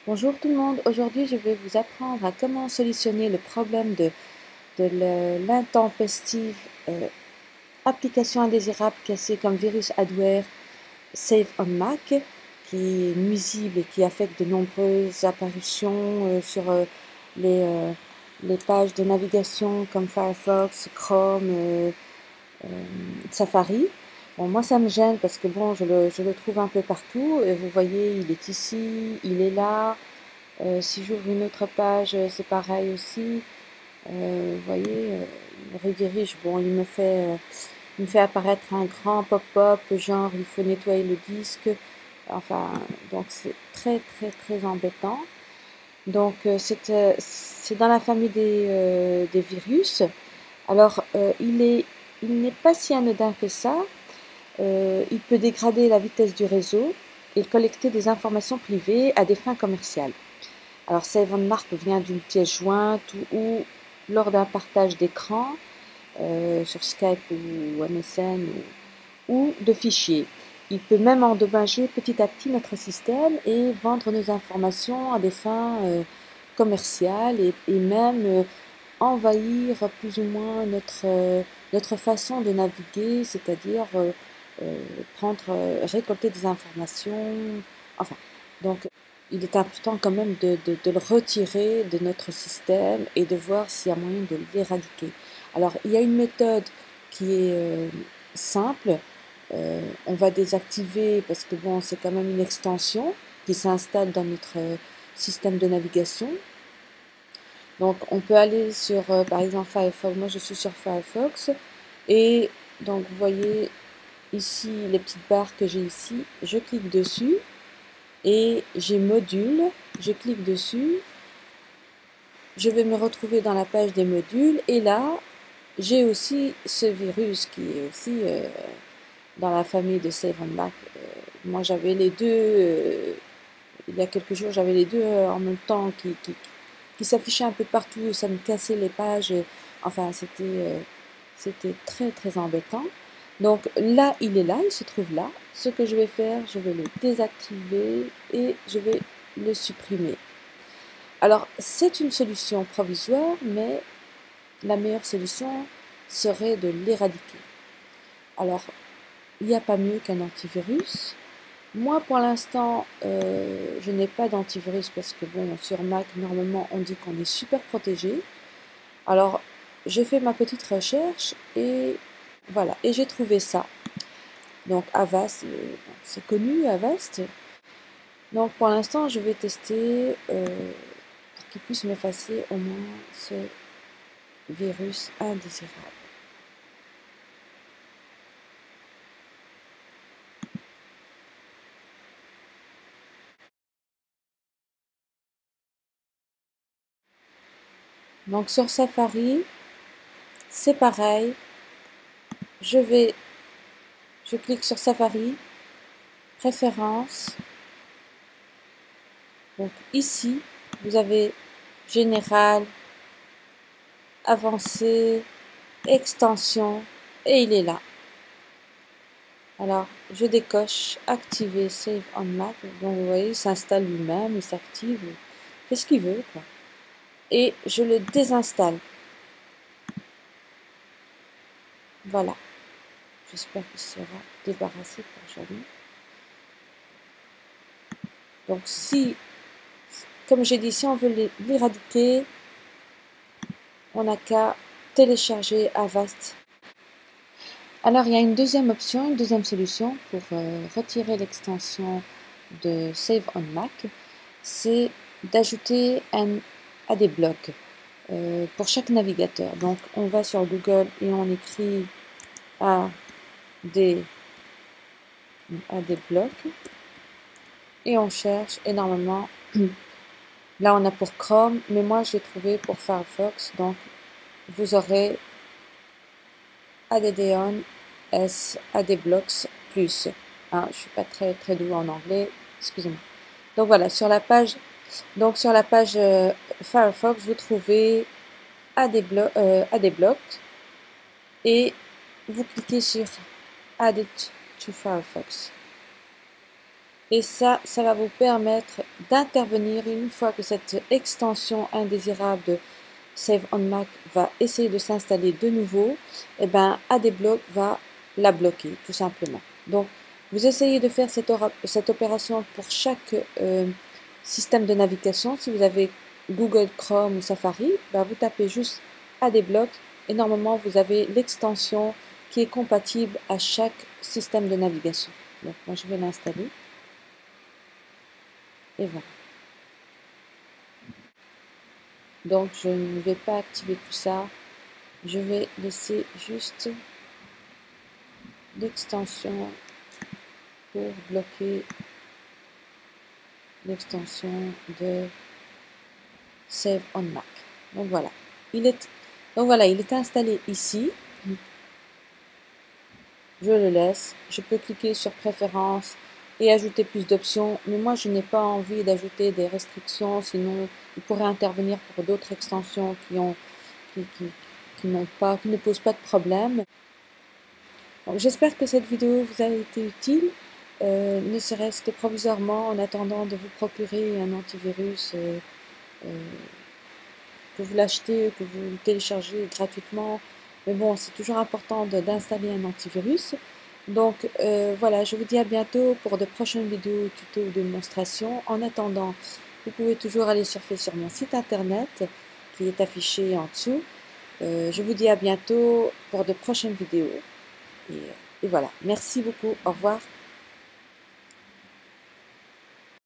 Bonjour tout le monde, aujourd'hui je vais vous apprendre à comment solutionner le problème de l'intempestive application indésirable cassée comme virus adware Save on Mac, qui est nuisible et qui affecte de nombreuses apparitions sur les pages de navigation comme Firefox, Chrome, Safari. Bon, moi ça me gêne parce que bon, je le trouve un peu partout. Et vous voyez, il est ici, il est là. Si j'ouvre une autre page, c'est pareil aussi. Vous voyez, il me redirige. Bon, il me fait apparaître un grand pop-up, genre il faut nettoyer le disque. Enfin, donc c'est très très très embêtant. Donc c'est dans la famille des virus. Alors il n'est pas si anodin que ça. Il peut dégrader la vitesse du réseau et collecter des informations privées à des fins commerciales. Alors, Save on Mark vient d'une pièce jointe ou lors d'un partage d'écran sur Skype ou MSN ou de fichiers. Il peut même endommager petit à petit notre système et vendre nos informations à des fins commerciales et même envahir plus ou moins notre façon de naviguer, c'est-à-dire récolter des informations. Enfin, donc il est important quand même de le retirer de notre système et de voir s'il y a moyen de l'éradiquer. Alors, il y a une méthode qui est simple. On va désactiver parce que bon, c'est quand même une extension qui s'installe dans notre système de navigation. Donc, on peut aller sur, par exemple, Firefox. Moi, je suis sur Firefox. Et donc, vous voyez ici les petites barres que j'ai ici. Je clique dessus et j'ai module. Je clique dessus. Je vais me retrouver dans la page des modules. Et là, j'ai aussi ce virus qui est aussi dans la famille de Save on Mac. Moi, j'avais les deux. Il y a quelques jours, j'avais les deux en même temps qui s'affichaient un peu partout. Ça me cassait les pages. Enfin, c'était très très embêtant. Donc là, il est là, il se trouve là. Ce que je vais faire, je vais le désactiver et je vais le supprimer. Alors, c'est une solution provisoire, mais la meilleure solution serait de l'éradiquer. Alors, il n'y a pas mieux qu'un antivirus. Moi, pour l'instant, je n'ai pas d'antivirus parce que, bon, sur Mac, normalement, on dit qu'on est super protégé. Alors, j'ai fait ma petite recherche et voilà, et j'ai trouvé ça. Donc, Avast, c'est connu, Avast. Donc, pour l'instant, je vais tester pour qu'il puisse m'effacer au moins ce virus indésirable. Donc, sur Safari, c'est pareil. Je clique sur Safari, préférences. Donc ici, vous avez général, avancé, extension, et il est là. Alors, je décoche activer Save on Mac. Donc vous voyez, il s'installe lui-même, il s'active, il fait ce qu'il veut, quoi. Et je le désinstalle. Voilà. J'espère qu'il sera débarrassé pour jamais. Donc si, comme j'ai dit, si on veut l'éradiquer, on n'a qu'à télécharger Avast. Alors il y a une deuxième option, une deuxième solution pour retirer l'extension de Save on Mac, c'est d'ajouter à des blocs pour chaque navigateur. Donc on va sur Google et on écrit des blocs et on cherche et normalement là on a pour Chrome, mais moi j'ai trouvé pour Firefox. Donc vous aurez ADDON S ADBlocks plus. Hein, je suis pas très très douée en anglais, excusez-moi. Donc voilà, sur la page Firefox, vous trouvez ADBlocks et vous cliquez sur Add it to Firefox. Et ça va vous permettre d'intervenir une fois que cette extension indésirable de Save on Mac va essayer de s'installer de nouveau, et ben ADBlock va la bloquer tout simplement. Donc vous essayez de faire cette opération pour chaque système de navigation. Si vous avez Google Chrome ou Safari, ben vous tapez juste ADBlock et normalement vous avez l'extension qui est compatible à chaque système de navigation. Donc moi je vais l'installer et voilà. Donc je ne vais pas activer tout ça, je vais laisser juste l'extension pour bloquer l'extension de Save on Mac. Donc voilà, il est installé ici. Je le laisse, je peux cliquer sur préférences et ajouter plus d'options, mais moi je n'ai pas envie d'ajouter des restrictions, sinon il pourrait intervenir pour d'autres extensions qui ne posent pas de problème. J'espère que cette vidéo vous a été utile, ne serait-ce que provisoirement en attendant de vous procurer un antivirus, que vous l'achetez, que vous le téléchargez gratuitement. Mais bon, c'est toujours important d'installer un antivirus. Donc voilà, je vous dis à bientôt pour de prochaines vidéos, tutos, démonstrations. En attendant, vous pouvez toujours aller surfer sur mon site internet qui est affiché en dessous. Je vous dis à bientôt pour de prochaines vidéos. Et voilà, merci beaucoup, au revoir.